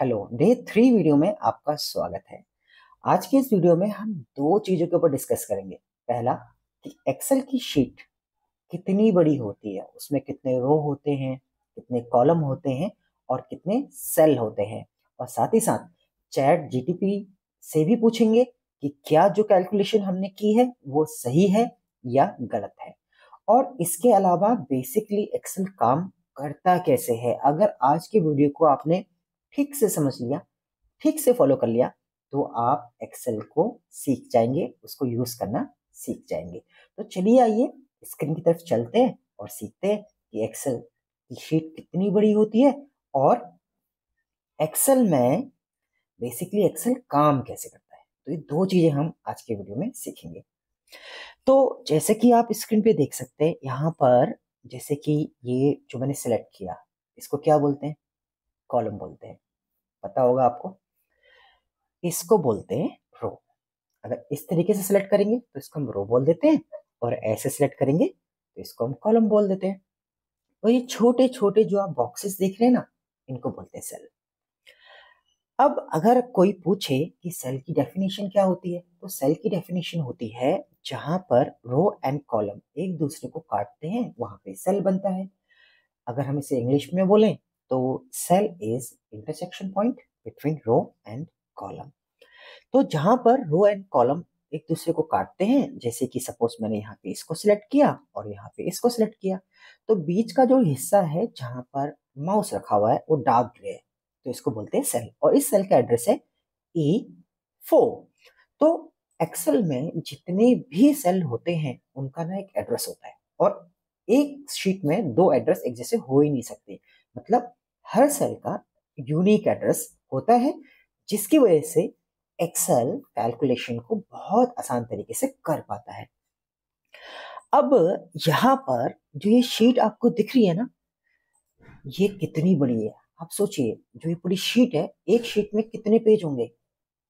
Hello, day 3 video में आपका स्वागत है। आज की इस वीडियो में हम दो चीजों के ऊपर डिस्कस करेंगे। पहला कि एक्सेल की शीट कितनी बड़ी होती है, उसमें कितने रो होते हैं, कितने कॉलम होते हैं और कितने सेल होते हैं। और साथ ही साथ चैट जीटीपी से भी पूछेंगे कि क्या जो कैलकुलेशन हमने की है वो सही है या गलत है। और इसके अलावा बेसिकली एक्सेल काम करता कैसे है। अगर आज की वीडियो को आपने ठीक से समझ लिया, ठीक से फॉलो कर लिया, तो आप एक्सेल को सीख जाएंगे, उसको यूज करना सीख जाएंगे। तो चलिए आइए स्क्रीन की तरफ चलते हैं और सीखते हैं कि एक्सेल की शीट कितनी बड़ी होती है और एक्सेल में बेसिकली एक्सेल काम कैसे करता है। तो ये दो चीजें हम आज के वीडियो में सीखेंगे। तो जैसे कि आप स्क्रीन पे देख सकते हैं यहाँ पर, जैसे कि ये जो मैंने सिलेक्ट किया, इसको क्या बोलते हैं? कॉलम बोलते हैं। पता होगा आपको, इसको बोलते हैं रो। अगर इस तरीके से सिलेक्ट करेंगे तो इसको हम रो बोल देते हैं, और ऐसे सिलेक्ट करेंगे तो इसको हम कॉलम बोल देते हैं। और ये छोटे छोटे जो आप बॉक्सेस देख रहे हैं ना, इनको बोलते हैं सेल। अब अगर कोई पूछे कि सेल की डेफिनेशन क्या होती है, तो सेल की डेफिनेशन होती है जहां पर रो एंड कॉलम एक दूसरे को काटते हैं, वहां पे सेल बनता है। अगर हम इसे इंग्लिश में बोलें तो cell is intersection point between row and column. तो जहां पर रो एंड कॉलम एक दूसरे को काटते हैं, जैसे कि सपोज मैंने यहाँ पे इसको सिलेक्ट किया और यहाँ पे इसको सिलेक्ट किया, तो बीच का जो हिस्सा है जहां पर माउस रखा हुआ है वो डार्क ग्रे है, तो इसको बोलते हैं सेल। और इस सेल का एड्रेस है E4। तो एक्सेल में जितने भी सेल होते हैं उनका ना एक एड्रेस होता है, और एक शीट में दो एड्रेस एक जैसे हो ही नहीं सकते। मतलब हर सेल का यूनिक एड्रेस होता है, जिसकी वजह से एक्सेल कैलकुलेशन को बहुत आसान तरीके से कर पाता है। अब यहाँ पर जो ये शीट आपको दिख रही है ना, ये कितनी बड़ी है। आप सोचिए, जो ये पूरी शीट है, एक शीट में कितने पेज होंगे?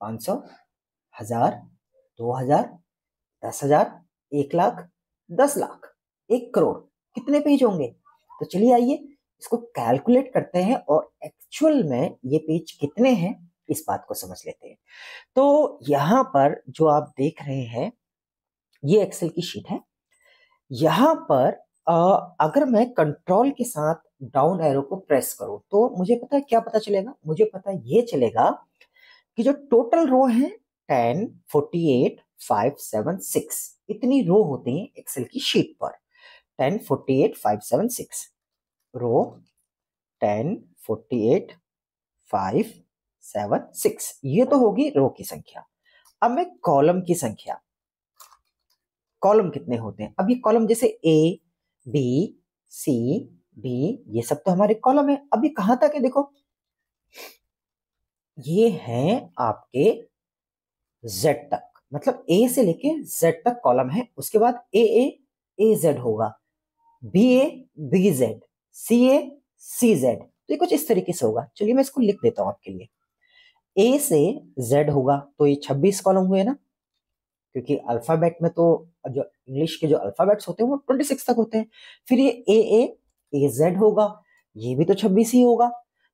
500, 1000, 2000, 10,000, 1 लाख, 10 लाख, 1 करोड़, कितने पेज होंगे? तो चलिए आइए इसको कैलकुलेट करते हैं और एक्चुअल में ये पेज कितने हैं इस बात को समझ लेते हैं। तो यहाँ पर जो आप देख रहे हैं, ये एक्सेल की शीट है। यहाँ पर अगर मैं कंट्रोल के साथ डाउन एरो को प्रेस करूं तो मुझे पता है क्या पता चलेगा। मुझे पता ये चलेगा कि जो टोटल रो है 10, 48, 5, 7, 6, इतनी रो होती है एक्सेल की शीट पर। 10, 48, 5, 7, 6 रो। 10, 48, 5, 7, 6, ये तो होगी रो की संख्या। अब मैं कॉलम की संख्या, कॉलम कितने होते हैं? अब ये कॉलम जैसे ए, बी, सी, डी, ये सब तो हमारे कॉलम है। अब ये कहां तक है? देखो, ये हैं आपके जेड तक, मतलब ए से लेके जेड तक कॉलम है। उसके बाद ए जेड होगा, B A B Z, C A C Z. तो ये कुछ इस तरीके से होगा। चलिए मैं इसको लिख देता हूं आपके लिए। ए से जेड होगा तो ये 26 कॉलम हुए ना, क्योंकि अल्फाबेट में तो जो इंग्लिश के जो अल्फाबेट्स होते हैं वो 26 तक होते हैं। फिर ये ए जेड होगा, ये भी तो 26 ही होगा।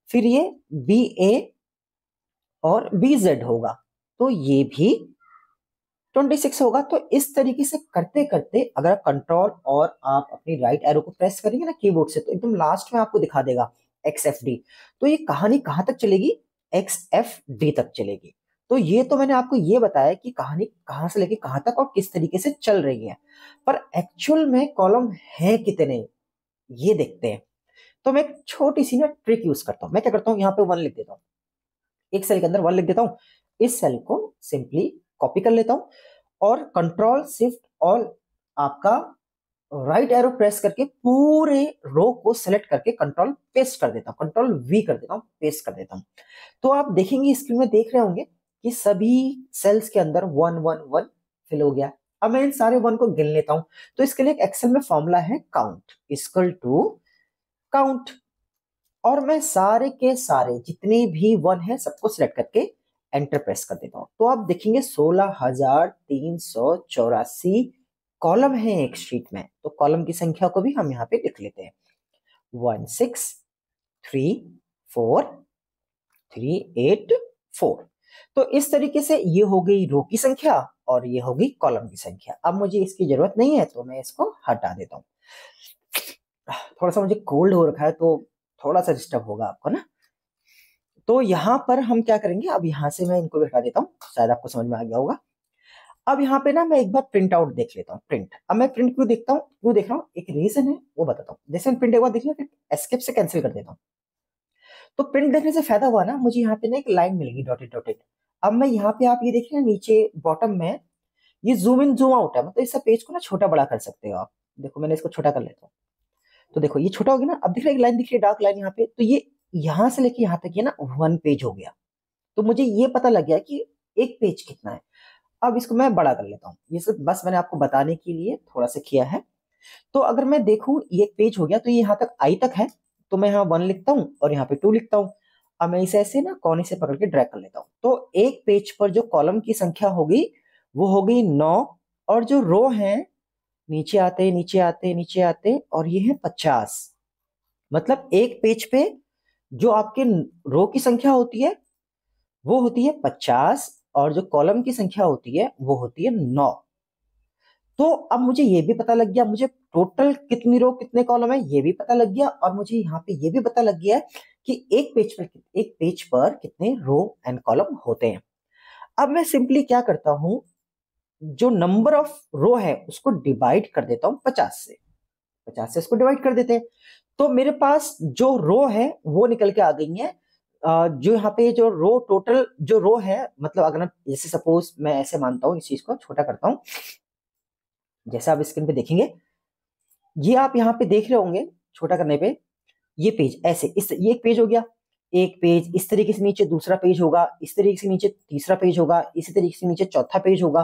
फिर ये बी ए और बी जेड होगा, तो ये भी 26 होगा। तो इस तरीके से करते करते अगर कंट्रोल और आप अपनी राइट एरो को प्रेस करेंगे ना कीबोर्ड से, तो एकदम लास्ट में आपको दिखा देगा XFD। तो ये कहानी कहां तक चलेगी? XFD तक चलेगी। तो ये तो मैंने आपको ये बताया कि कहानी कहां से लेके कहां तक और किस तरीके से चल रही है। पर एक्चुअल में कॉलम है कितने, ये देखते हैं। तो मैं एक छोटी सी ना ट्रिक यूज करता हूं। मैं क्या करता हूं, यहाँ पे 1 लिख देता हूँ, एक सेल के अंदर 1 लिख देता हूं। इस सेल को सिंपली कॉपी कर लेता हूं और कंट्रोल शिफ्ट ऑल आपका राइट एरो प्रेस करके पूरे रो को सेलेक्ट करके कंट्रोल पेस्ट कर देता हूं, कंट्रोल वी कर देता हूं, पेस्ट कर देता हूं। तो आप देखेंगे स्क्रीन में देख रहे होंगे कि सभी सेल्स के अंदर 1 1 1 फिल हो गया। अब मैं इन सारे 1 को गिन लेता हूं। तो इसके लिए एक एक्सेल में फॉर्मूला है काउंट इक्वल टू काउंट, और मैं सारे के सारे जितने भी 1 है सबको सिलेक्ट करके एंटर प्रेस कर देता हूं। तो आप देखेंगे 16,384 कॉलम है एक शीट में। तो कॉलम की संख्या को भी हम यहाँ पे लिख लेते हैं, 1 6 3 4 384। तो इस तरीके से ये हो गई रो की संख्या और ये होगी कॉलम की संख्या। अब मुझे इसकी जरूरत नहीं है तो मैं इसको हटा देता हूँ। थोड़ा सा मुझे कोल्ड हो रखा है तो थोड़ा सा डिस्टर्ब होगा आपको ना। तो यहाँ पर हम क्या करेंगे, अब यहाँ से मैं इनको भी हटा देता हूँ, शायद आपको समझ में आ गया होगा। अब यहाँ पे ना मैं एक बार प्रिंट आउट देख लेता हूँ। प्रिंट, अब मैं प्रिंट क्यों देखता हूँ, क्यों देख रहा हूँ, एक रीजन है वो बताता हूँ। जैसे मैं प्रिंट एक बार देख लिया फिर एस्केप से कैंसिल कर देता हूँ। तो प्रिंट देखने से फायदा हुआ ना, मुझे यहाँ पे ना एक लाइन मिलेगी डॉटेड डॉटेड। अब मैं यहाँ पे, आप ये देख रहे हैं नीचे बॉटम में ये जूम इन जूम आउट है, मतलब इस पेज को ना छोटा बड़ा कर सकते हो आप। देखो मैंने इसको छोटा कर लेता हूँ, तो देखो ये छोटा हो गया ना। अब दिख रहा है एक लाइन दिख रही है, डार्क लाइन यहाँ पे, तो ये यहाँ से लेके यहाँ तक ये ना 1 पेज हो गया। तो मुझे ये पता लग गया कि एक पेज कितना है। अब इसको मैं बड़ा कर लेता हूँ, ये सब बस मैंने आपको बताने के लिए थोड़ा सा किया है। तो अगर मैं देखूं ये एक पेज हो गया, तो ये यहाँ तक आई तक है, तो मैं यहाँ 1 लिखता हूँ और यहाँ पे 2 लिखता हूँ। अब मैं इसे ऐसे ना कोने से पकड़ के ड्रैग कर लेता हूँ। तो एक पेज पर जो कॉलम की संख्या होगी वो होगी 9, और जो रो है नीचे आते नीचे आते नीचे आते और ये है 50। मतलब एक पेज पे जो आपके रो की संख्या होती है वो होती है 50, और जो कॉलम की संख्या होती है वो होती है 9। तो अब मुझे ये भी पता लग गया, मुझे टोटल कितनी रो कितने कॉलम है ये भी पता लग गया, और मुझे यहाँ पे ये भी पता लग गया है कि एक पेज पर कितने रो एंड कॉलम होते हैं। अब मैं सिंपली क्या करता हूं, जो नंबर ऑफ रो है उसको डिवाइड कर देता हूं 50 से। 50 से इसको डिवाइड कर देते हैं, तो मेरे पास जो रो है वो निकल के आ गई है। जो यहाँ पे जो रो टोटल जो रो है, मतलब अगर मैं जैसे सपोज मैं ऐसे मानता हूँ, इस चीज को छोटा करता हूँ, जैसे आप स्क्रीन पे देखेंगे, ये आप यहाँ पे देख रहे होंगे छोटा करने पे, ये पेज ऐसे ये एक पेज हो गया, एक पेज इस तरीके से नीचे दूसरा पेज होगा, इस तरीके से नीचे तीसरा पेज होगा, इसी तरीके से नीचे चौथा पेज होगा।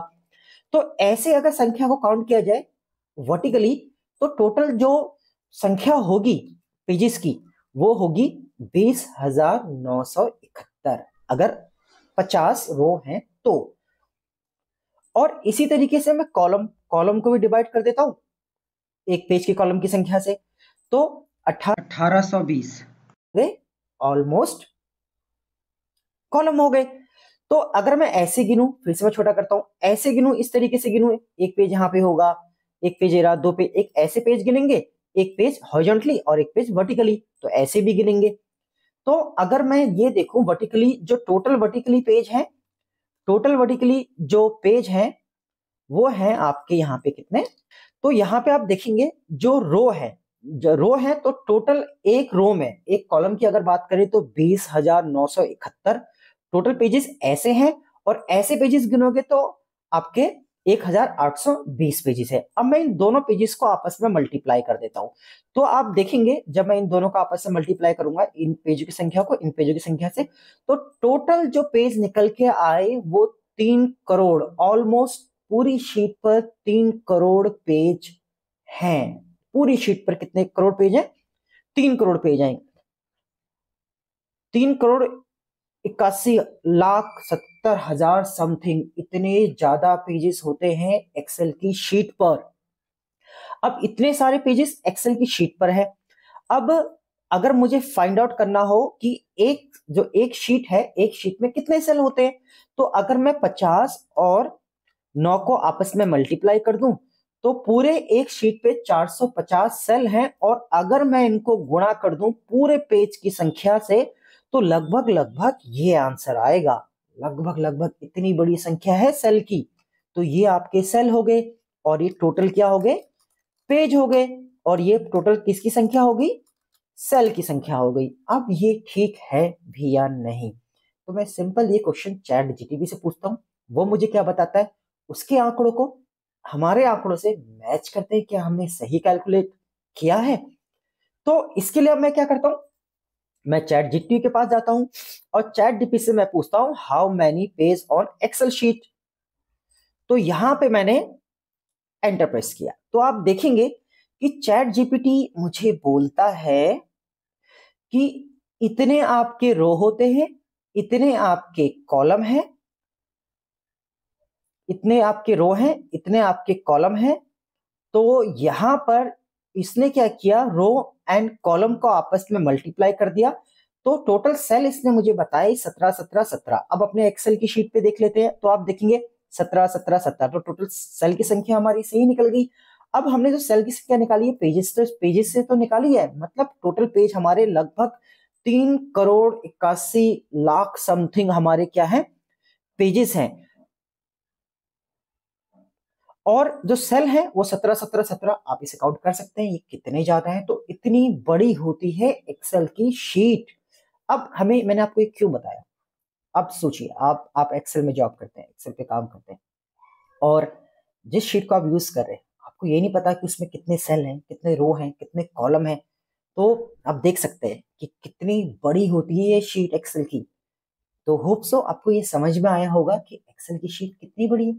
तो ऐसे अगर संख्या को काउंट किया जाए वर्टिकली, तो टोटल जो संख्या होगी पेजेस की वो होगी 20,971, अगर 50 रो हैं तो। और इसी तरीके से मैं कॉलम कॉलम को भी डिवाइड कर देता हूं एक पेज की कॉलम की संख्या से, तो 1820 ऑलमोस्ट कॉलम हो गए। तो अगर मैं ऐसे गिनूं, फिर से मैं छोटा करता हूं, ऐसे गिनूं, इस तरीके से गिनूं, एक पेज यहाँ पे होगा, एक पेज रहा, 2 पेज, एक ऐसे पेज गिनेंगे, एक पेज हॉरिजॉन्टली और एक पेज वर्टिकली, तो ऐसे भी गिनेंगे। तो अगर मैं ये देखूं वर्टिकली, जो टोटल वर्टिकली पेज है, टोटल वर्टिकली जो पेज है वो है आपके यहाँ पे कितने, तो यहाँ पे आप देखेंगे जो रो है तो टोटल एक रो में, एक कॉलम की अगर बात करें तो 20,971 टोटल पेजेस ऐसे हैं, और ऐसे पेजेस गिनोगे तो आपके 1,820 पेजेस है। अब मैं इन दोनों पेजेस को आपस में मल्टीप्लाई कर देता हूं, तो आप देखेंगे जब मैं इन दोनों को आपस में मल्टीप्लाई करूंगा, इन पेजों की संख्या को इन पेजों की संख्या से, तो टोटल जो पेज निकल के आए वो 3 करोड़, ऑलमोस्ट पूरी शीट पर 3 करोड़ पेज हैं। पूरी शीट पर कितने करोड़ पेज हैं, 3 करोड़ पेज हैं। 3 करोड़ 81,70,000 समथिंग, इतने ज्यादा पेजेस होते हैं एक्सेल की शीट पर। अब इतने सारे पेजेस एक्सेल की शीट पर है। अब अगर मुझे फाइंड आउट करना हो कि एक शीट है, एक शीट में कितने सेल होते हैं, तो अगर मैं 50 और 9 को आपस में मल्टीप्लाई कर दूं तो पूरे एक शीट पे 450 सेल हैं, और अगर मैं इनको गुणा कर दूं पूरे पेज की संख्या से तो लगभग लगभग ये आंसर आएगा। लगभग लगभग इतनी बड़ी संख्या है सेल की, तो ये आपके सेल हो गए, और ये टोटल क्या हो गए, पेज हो गए, और ये टोटल किसकी संख्या होगी, सेल की संख्या हो गई। अब ये ठीक है भी या नहीं, तो मैं सिंपल ये क्वेश्चन चैट जीटीपी से पूछता हूँ, वो मुझे क्या बताता है, उसके आंकड़ों को हमारे आंकड़ों से मैच करते हैं, क्या हमने सही कैलकुलेट किया है। तो इसके लिए अब मैं क्या करता हूं, मैं चैट जीटीपी के पास जाता हूं और चैट जीटीपी से मैं पूछता हूं how many page on Excel sheet. तो यहां पे मैंने एंटर प्रेस किया, तो आप देखेंगे कि चैट जीपीटी मुझे बोलता है कि इतने आपके रो होते हैं, इतने आपके कॉलम हैं, इतने आपके रो हैं, इतने आपके कॉलम हैं। तो यहां पर इसने क्या किया, रो एंड कॉलम को आपस में मल्टीप्लाई कर दिया, तो टोटल सेल इसने मुझे बताए 17 17 17। अब अपने एक्सेल की शीट पे देख लेते हैं, तो आप देखेंगे 17 17 17, तो टोटल सेल की संख्या हमारी सही निकल गई। अब हमने जो सेल की संख्या निकाली है पेजेस से तो निकाली है, मतलब टोटल पेज हमारे लगभग 3,81,00,000 समथिंग हमारे क्या है, पेजेस हैं। और जो सेल है वो 17 17 17, आप इसे काउंट कर सकते हैं ये कितने ज्यादा है। तो इतनी बड़ी होती है एक्सेल की शीट। अब हमें, मैंने आपको ये क्यों बताया, अब सोचिए, आप एक्सेल में जॉब करते हैं, एक्सेल पे काम करते हैं, और जिस शीट को आप यूज कर रहे हैं आपको ये नहीं पता कि उसमें कितने सेल हैं, कितने रो हैं, कितने कॉलम हैं। तो आप देख सकते हैं कि कितनी बड़ी होती है ये शीट एक्सेल की। तो होप सो आपको ये समझ में आया होगा कि एक्सेल की शीट कितनी बड़ी है।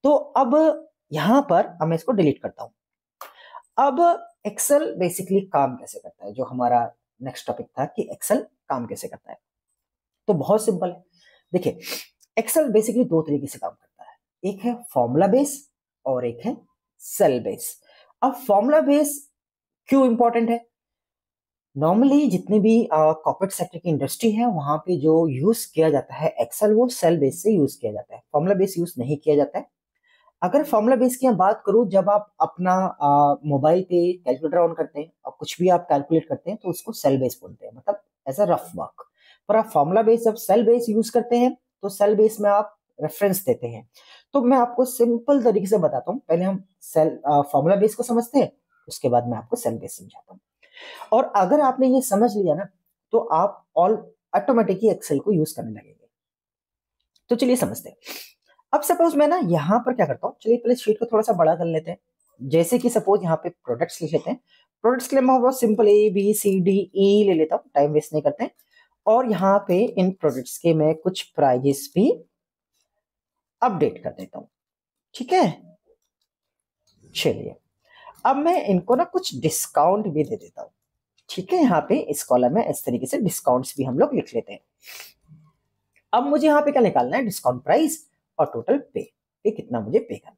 तो अब यहां पर अब मैं इसको डिलीट करता हूं। अब एक्सेल बेसिकली काम कैसे करता है, जो हमारा नेक्स्ट टॉपिक था कि एक्सेल काम कैसे करता है। तो बहुत सिंपल है। देखिए, एक्सेल बेसिकली दो तरीके से काम करता है, एक है फॉर्मूला बेस और एक है सेल बेस। अब फॉर्मूला बेस क्यों इंपॉर्टेंट है? नॉर्मली जितने भी कॉर्पोरेट सेक्टर की इंडस्ट्री है वहां पे जो यूज किया जाता है एक्सेल, वो सेल बेस से यूज किया जाता है, फॉर्मूला बेस यूज नहीं किया जाता है। अगर फॉर्मूला बेस की मैं बात करूं, जब आप अपना मोबाइल पे कैलकुलेटर ऑन करते हैं और कुछ भी आप कैलकुलेट करते हैं तो उसको सेल बेस बोलते हैं, मतलब एज अ रफ वर्क। पर आप फॉर्मूला बेस, जब सेल बेस यूज करते हैं तो सेल बेस में आप रेफरेंस देते हैं। तो मैं आपको सिंपल तरीके से बताता हूँ, पहले हम सेल फॉर्मूला बेस को समझते हैं, उसके बाद मैं आपको सेल बेस समझाता हूँ। और अगर आपने ये समझ लिया ना, तो आप ऑल ऑटोमेटिकली एक्सेल को यूज करने लगेंगे। तो चलिए समझते हैं। अब सपोज मैं ना यहाँ पर क्या करता हूँ, चलिए पहले शीट को थोड़ा सा बड़ा कर लेते हैं। जैसे कि सपोज यहाँ पे प्रोडक्ट्स लिख लेते हैं। प्रोडक्ट्स के लिए मैं बहुत सिंपल ABCDE ले लेता हूँ, टाइम वेस्ट नहीं करते हैं। और यहाँ पे इन प्रोडक्ट्स के मैं कुछ प्राइजेस भी अपडेट कर देता हूँ, ठीक है। चलिए, अब मैं इनको ना कुछ डिस्काउंट भी दे देता हूँ, ठीक है। यहाँ पे इस कॉलम में इस तरीके से डिस्काउंट्स भी हम लोग लिख लेते हैं। अब मुझे यहाँ पे क्या निकालना है, डिस्काउंट प्राइस और टोटल पे, ये कितना मुझे पे करना है।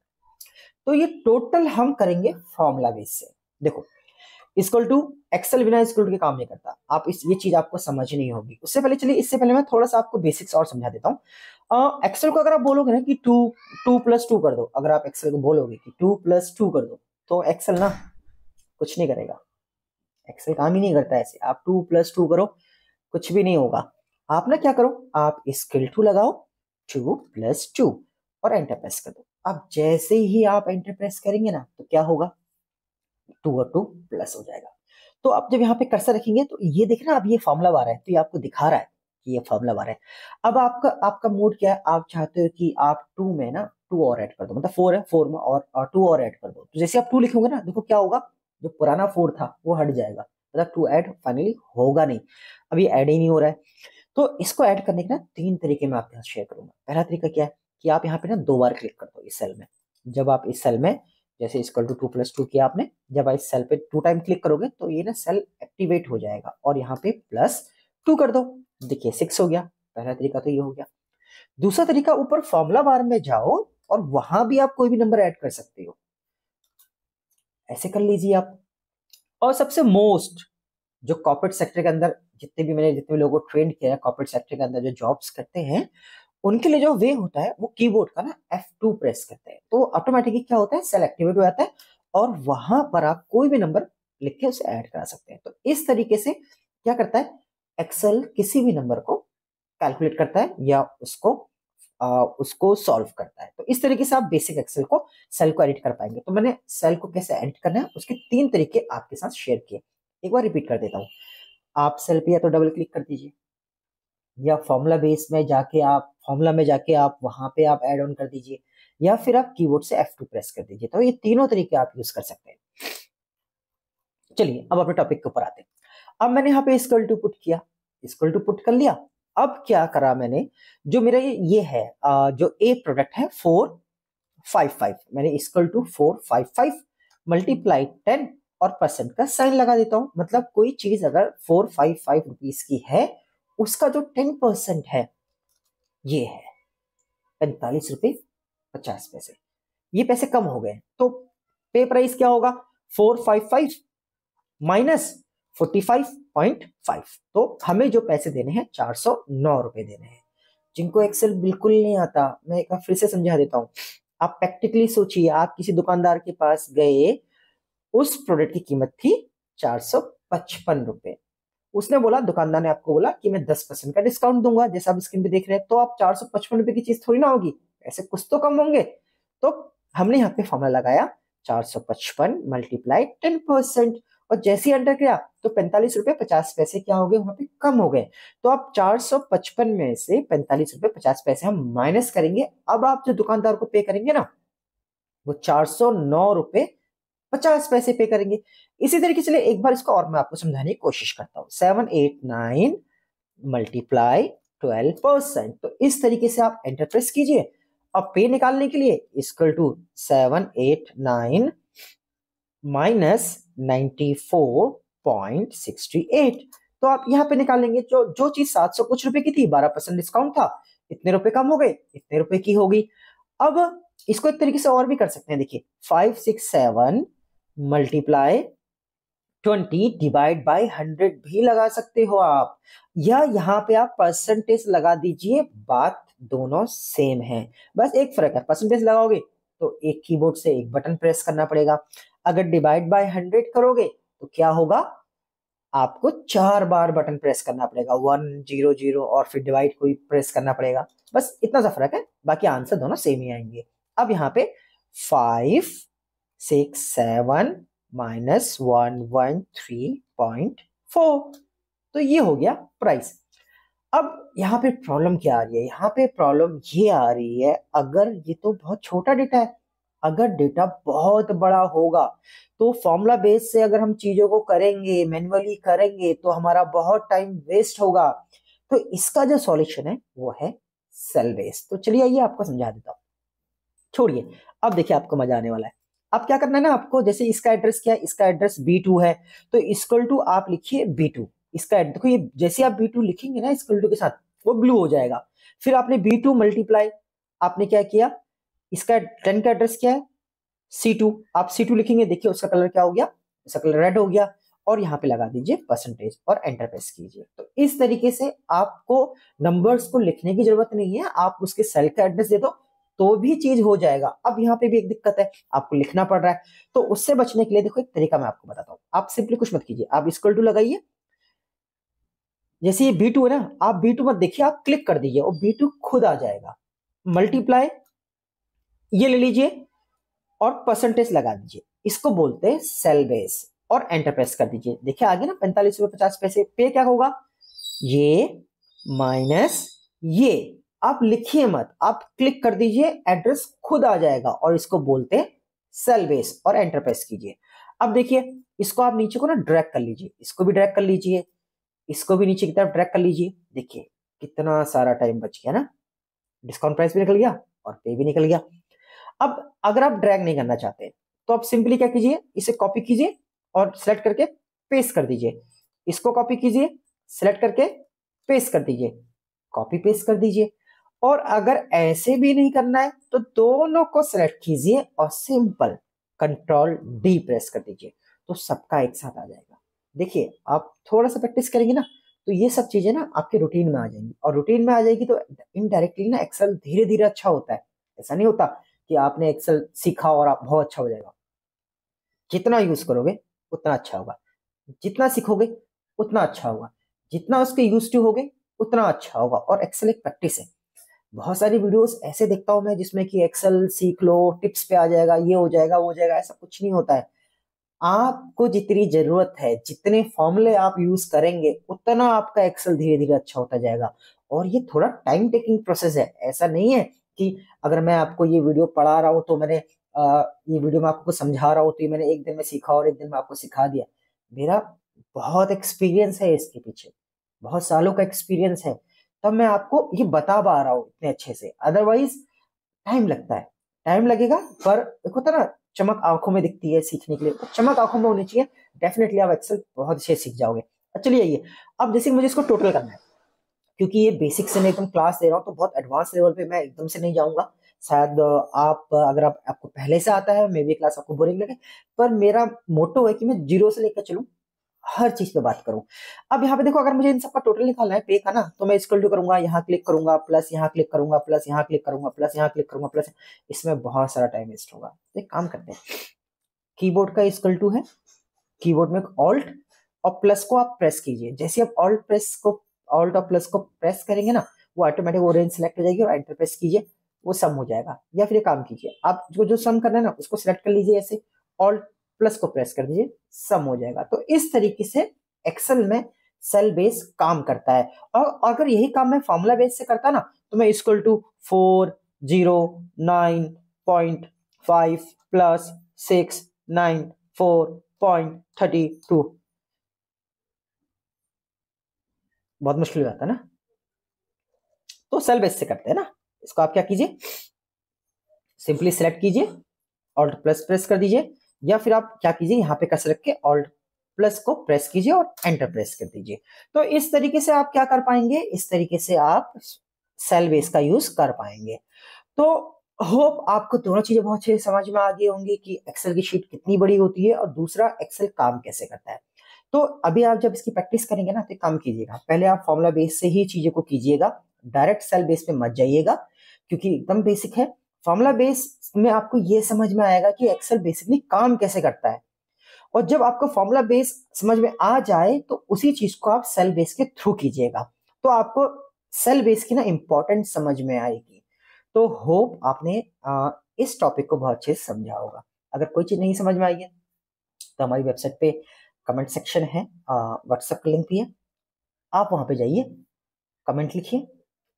तो ये टोटल हम करेंगे फॉर्मूला बेस से। देखो, इक्वल टू, एक्सेल बिना इक्वल टू के काम नहीं करता, आप ये चीज आपको समझनी होगी। उससे पहले चलिए, इससे पहले मैं थोड़ा सा आपको बेसिक्स और समझा देता हूँ। एक्सेल को अगर आप बोलोगे ना कि टू प्लस टू कर दो, अगर आप एक्सेल को बोलोगे कि 2+2 कर दो, तो एक्सेल ना कुछ नहीं करेगा। एक्सेल काम ही नहीं करता ऐसे, आप 2+2 करो कुछ भी नहीं होगा। आप ना क्या करो, आप स्केल 2 लगाओ, 2+2 और एंटर प्रेस कर दो। अब जैसे ही आप एंटर प्रेस करेंगे ना, तो क्या होगा, 2 और 2 प्लस हो जाएगा। तो आप जब यहाँ पे कर्सर रखेंगे तो ये देखना, अब ये फॉर्मूला आ रहा है, तो ये आपको दिखा रहा है कि ये फॉर्मूला आ रहा है। अब आपका मूड क्या है, आप चाहते हो कि आप 2 में ना 2 और ऐड कर दो, मतलब 4 है, 4 में और 2 और ऐड कर दो। तो जैसे आप 2 लिखोगे ना, देखो क्या होगा, जो पुराना 4 था वो हट जाएगा, मतलब 2 ऐड फाइनली होगा नहीं। अब ये ऐड ही नहीं हो रहा है। तो इसको ऐड करने के ना 3 तरीके मैं आपके साथ शेयर करूंगा। पहला तरीका क्या है कि आप यहाँ पे ना 2 बार क्लिक कर दो इस सेल में। जब आप इस सेल में, जैसे इक्वल टू 2+2 किया आपने, जब आप इस सेल पे 2 टाइम क्लिक करोगे तो ये ना सेल एक्टिवेट हो जाएगा, और यहाँ पे +2 कर दो, देखिए 6 हो गया। पहला तरीका तो ये हो गया। दूसरा तरीका, ऊपर फॉर्मूला बार में जाओ और वहां भी आप कोई भी नंबर ऐड कर सकते हो, ऐसे कर लीजिए आप। और सबसे मोस्ट, जो कॉर्पोरेट सेक्टर के अंदर जितने भी लोगों को ट्रेंड किया है, कॉर्पोरेट सेक्टर के अंदर जो जॉब्स करते हैं, उनके लिए जो वे होता है वो कीबोर्ड का ना F2 प्रेस करते हैं, तो ऑटोमेटिकली क्या होता है, सेल एक्टिवेट हो जाता है, और वहां पर आप कोई भी नंबर लिख के उसे ऐड करा सकते हैं। तो इस तरीके से क्या करता है, एक्सेल किसी भी नंबर को कैलकुलेट करता है या उसको सॉल्व करता है। तो इस तरीके से आप बेसिक एक्सेल को, सेल को एडिट कर पाएंगे। तो मैंने सेल को कैसे एडिट करना है उसके 3 तरीके आपके साथ शेयर किए। एक बार रिपीट कर देता हूँ। आप सेल पे या तो डबल क्लिक कर दीजिए, या फॉर्मूला में जाके आप वहां पे आप ऐड ऑन कर दीजिए, या फिर आप कीबोर्ड से F2 प्रेस कर दीजिए। तो ये तीनों तरीके आप यूज कर सकते हैं। चलिए, अब अपने टॉपिक के ऊपर आते हैं। अब मैंने यहाँ पे इक्वल टू पुट किया, इक्वल टू पुट कर लिया। अब क्या करा मैंने, जो मेरा ये है जो ए प्रोडक्ट है 455, मैंने इक्वल टू 455 मल्टीप्लाई 10 और परसेंट का साइन लगा देता हूं। मतलब कोई चीज अगर 455 रुपीज की है, उसका जो 10% है ये है 45 रुपए 50 पैसे। ये पैसे कम हो गए, तो पे प्राइस क्या होगा, 455 माइनस 45.5। तो हमें जो पैसे देने हैं 409 रुपए देने हैं। जिनको एक्सेल बिल्कुल नहीं आता, मैं एक बार फिर से समझा देता हूँ। आप प्रैक्टिकली सोचिए, आप किसी दुकानदार के पास गए, उस प्रोडक्ट की कीमत थी 455 रुपए। उसने बोला, दुकानदार ने आपको बोला कि मैं 10% का डिस्काउंट दूंगा, जैसा आप स्क्रीन पे देख रहे हैं। तो आप 455 रुपए की चीज थोड़ी ना होगी, ऐसे कुछ तो कम होंगे। तो हमने यहाँ पे फॉर्मूला लगाया 455 मल्टीप्लाई 10%, और जैसे ही अंडर किया तो 45 रुपए 50 पैसे क्या हो गए, वहां पे कम हो गए। तो आप 455 में से 45 रुपए 50 पैसे हम माइनस करेंगे। अब आप जो दुकानदार को पे करेंगे ना, वो 409 रुपए 50 पैसे पे करेंगे। इसी तरीके से एक बार इसको और मैं आपको समझाने की कोशिश करता हूँ। 789 मल्टीप्लाई 12%। तो इस तरीके से आप एंटर प्रेस कीजिए। अब पे निकालने के लिए इक्वल टू 789 माइनस 94.68। तो आप यहाँ पे निकालेंगे, जो जो चीज 700 कुछ रुपए की थी, 12% डिस्काउंट था, इतने रुपए कम हो गए, इतने रुपए की होगी। अब इसको एक तरीके से और भी कर सकते हैं, देखिए 567 मल्टीप्लाई 20 डिवाइड बाय 100 भी लगा सकते हो आप, या यहाँ पे आप परसेंटेज लगा दीजिए। बात दोनों सेम है, बस एक फर्क है, परसेंटेज लगाओगे तो एक कीबोर्ड से एक बटन प्रेस करना पड़ेगा। अगर डिवाइड बाय 100 करोगे तो क्या होगा, आपको 4 बार बटन प्रेस करना पड़ेगा, 100 और फिर डिवाइड को प्रेस करना पड़ेगा। बस इतना सा फर्क है, बाकी आंसर दोनों सेम ही आएंगे। अब यहाँ पे 567 माइनस 113.4, तो ये हो गया प्राइस। अब यहाँ पे प्रॉब्लम क्या आ रही है, यहाँ पे प्रॉब्लम ये आ रही है, अगर ये तो बहुत छोटा डेटा है, अगर डेटा बहुत बड़ा होगा तो फॉर्मूला बेस से अगर हम चीजों को करेंगे, मैन्युअली करेंगे, तो हमारा बहुत टाइम वेस्ट होगा। तो इसका जो सॉल्यूशन है वो है सेल बेस। तो चलिए आइए आपको समझा देता हूँ, छोड़िए। अब देखिए आपको मजा आने वाला है। अब क्या करना है ना आपको, जैसे इसका एड्रेस क्या है, इसका एड्रेस B2 है, तो इक्वल टू आप लिखिए B2। इसका देखो, ये जैसे आप B2 लिखेंगे ना इक्वल टू के साथ, वो ब्लू हो जाएगा। फिर आपने B2 मल्टीप्लाई, आपने क्या किया, इसका 10 का एड्रेस क्या है C2, आप C2 लिखेंगे, देखिए उसका कलर क्या हो गया, उसका कलर रेड हो गया। और यहाँ पे लगा दीजिए परसेंटेज और एंटर प्रेस कीजिए। तो इस तरीके से आपको नंबर्स को लिखने की जरूरत नहीं है, आप उसके सेल का एड्रेस दे दो तो भी चीज हो जाएगा। अब यहाँ पे भी एक दिक्कत है, आपको लिखना पड़ रहा है, तो उससे बचने के लिए देखो एक तरीका मैं आपको बताता हूँ। आप सिंपली कुछ मत कीजिए, आप इक्वल टू लगाइए, जैसे ये B2 है ना, आप B2 मत देखिए, आप क्लिक कर दीजिए और B2 खुद आ जाएगा। मल्टीप्लाई ये ले लीजिए और परसेंटेज लगा दीजिए, इसको बोलते हैं सेल बेस, और एंटर प्रेस कर दीजिए। देखिए आगे ना 45 रुपए 50 पैसे, पे क्या होगा, ये माइनस ये। आप लिखिए मत, आप क्लिक कर दीजिए, एड्रेस खुद आ जाएगा, और इसको बोलते हैं सेल बेस, और एंटर प्रेस कीजिए। अब देखिए इसको आप नीचे को ना ड्रैग कर लीजिए, इसको भी ड्रैग कर लीजिए, इसको भी नीचे की तरफ ड्रैग कर लीजिए। देखिए कितना सारा टाइम बच गया ना, डिस्काउंट प्राइस भी निकल गया और पे भी निकल गया। अब अगर आप ड्रैग नहीं करना चाहते तो आप सिंपली क्या कीजिए, इसे कॉपी कीजिए और सिलेक्ट करके पेस्ट कर दीजिए। इसको कॉपी कीजिए, सिलेक्ट करके पेस्ट कर दीजिए, कॉपी पेस्ट कर दीजिए। और अगर ऐसे भी नहीं करना है तो दोनों को सिलेक्ट कीजिए और सिंपल Ctrl+D प्रेस कर दीजिए, तो सबका एक साथ आ जाएगा। देखिए आप थोड़ा सा प्रैक्टिस करेंगे ना, तो ये सब चीजें ना आपके रूटीन में आ जाएंगी, और रूटीन में आ जाएगी तो इनडायरेक्टली ना एक्सेल धीरे धीरे अच्छा होता है। ऐसा नहीं होता कि आपने एक्सेल सीखा और आप बहुत अच्छा हो जाएगा। जितना यूज करोगे उतना अच्छा होगा, जितना सीखोगे उतना अच्छा होगा, जितना उसके यूज टू होगे उतना अच्छा होगा। और एक्सेल एक प्रैक्टिस है। बहुत सारी वीडियोस ऐसे देखता हूं मैं जिसमें कि एक्सेल सीख लो, टिप्स पे आ जाएगा, ये हो जाएगा वो हो जाएगा, ऐसा कुछ नहीं होता है। आपको जितनी जरूरत है, जितने फॉर्मूले आप यूज करेंगे, उतना आपका एक्सेल धीरे धीरे अच्छा होता जाएगा। और ये थोड़ा टाइम टेकिंग प्रोसेस है, ऐसा नहीं है कि अगर मैं आपको ये वीडियो पढ़ा रहा हूँ तो मैंने ये वीडियो में आपको समझा रहा हूँ तो ये मैंने एक दिन में सीखा और एक दिन में आपको सिखा दिया। मेरा बहुत एक्सपीरियंस है इसके पीछे, बहुत सालों का एक्सपीरियंस है, तब मैं आपको ये बता पा रहा हूँ इतने अच्छे से। अदरवाइज टाइम लगता है, टाइम लगेगा, पर देखो तो ना, चमक आंखों में दिखती है सीखने के लिए, तो चमक आंखों में होनी चाहिए। डेफिनेटली आप एक्सेल बहुत अच्छे सीख जाओगे। चलिए आइए, अब जैसे मुझे इसको टोटल करना है, क्योंकि ये बेसिक से मैं एकदम क्लास दे रहा हूँ तो बहुत एडवांस लेवल पे मैं एकदम से नहीं जाऊंगा। शायद आप अगर आपको पहले से आता है, मे बी क्लास आपको बोरिंग लगे, पर मेरा मोटो है कि मैं जीरो से लेकर चलूं, हर चीज पे बात करूं। अब यहाँ पे देखो, अगर मुझे इन सबका टोटल निकालना है पे का ना, तो मैं इक्वल टू करूंगा, यहाँ क्लिक करूंगा, प्लस यहाँ क्लिक करूंगा, प्लस यहाँ क्लिक करूंगा, प्लस यहाँ क्लिक करूंगा, प्लस, इसमें बहुत सारा टाइम वेस्ट होगा। तो एक काम करते हैं, कीबोर्ड का इक्वल टू है, कीबोर्ड में ऑल्ट और प्लस को आप प्रेस कीजिए। जैसे आप ऑल्ट और प्लस को प्रेस करेंगे ना, वो ऑटोमेटिक वो रेंज सेलेक्ट हो जाएगी और एंटर प्रेस कीजिए, वो सम हो जाएगा। या फिर एक काम कीजिए, आप जो सम करना है ना उसको सिलेक्ट कर लीजिए, ऐसे ऑल्ट प्लस को प्रेस कर दीजिए, सम हो जाएगा। तो इस तरीके से एक्सेल में सेल बेस काम करता है। और अगर यही काम मैं फॉर्मूला बेस से करता ना, तो मैं इक्वल टू 409.5 प्लस 694.32, बहुत मुश्किल हो जाता है ना। तो सेल बेस से करते हैं ना, इसको आप क्या कीजिए, सिंपली सिलेक्ट कीजिए, ऑल्ट प्लस प्रेस कर दीजिए, या फिर आप क्या कीजिए, यहाँ पे कर्सर रख के ऑल्ट प्लस को प्रेस कीजिए और एंटर प्रेस कर दीजिए। तो इस तरीके से आप क्या कर पाएंगे, इस तरीके से आप सेल बेस का यूज कर पाएंगे। तो होप आपको दोनों चीजें बहुत अच्छे समझ में आ गई होंगी कि एक्सेल की शीट कितनी बड़ी होती है और दूसरा एक्सेल काम कैसे करता है। तो अभी आप जब इसकी प्रैक्टिस करेंगे ना, तो काम कीजिएगा, पहले आप फॉर्मूला बेस से ही चीजों को कीजिएगा, डायरेक्ट सेल बेस पे मत जाइएगा, क्योंकि एकदम बेसिक है। फॉर्मूला बेस में आपको ये समझ में आएगा कि एक्सेल बेसिकली काम कैसे करता है, और जब आपको फॉर्मूला बेस समझ में आ जाए तो उसी चीज को आप सेल बेस के थ्रू कीजिएगा, तो आपको सेल बेस की ना इंपॉर्टेंट समझ में आएगी। तो होप आपने इस टॉपिक को बहुत अच्छे से समझा होगा। अगर कोई चीज नहीं समझ में आई है तो हमारी वेबसाइट पे कमेंट सेक्शन है, व्हाट्सएप का लिंक भी है, आप वहां पे जाइए, कमेंट लिखिए।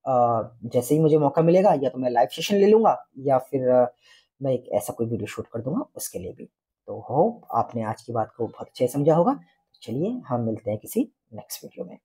जैसे ही मुझे मौका मिलेगा, या तो मैं लाइव सेशन ले लूंगा, या फिर मैं एक ऐसा कोई वीडियो शूट कर दूंगा उसके लिए भी। तो होप आपने आज की बात को बहुत अच्छे से समझा होगा। चलिए हम मिलते हैं किसी नेक्स्ट वीडियो में।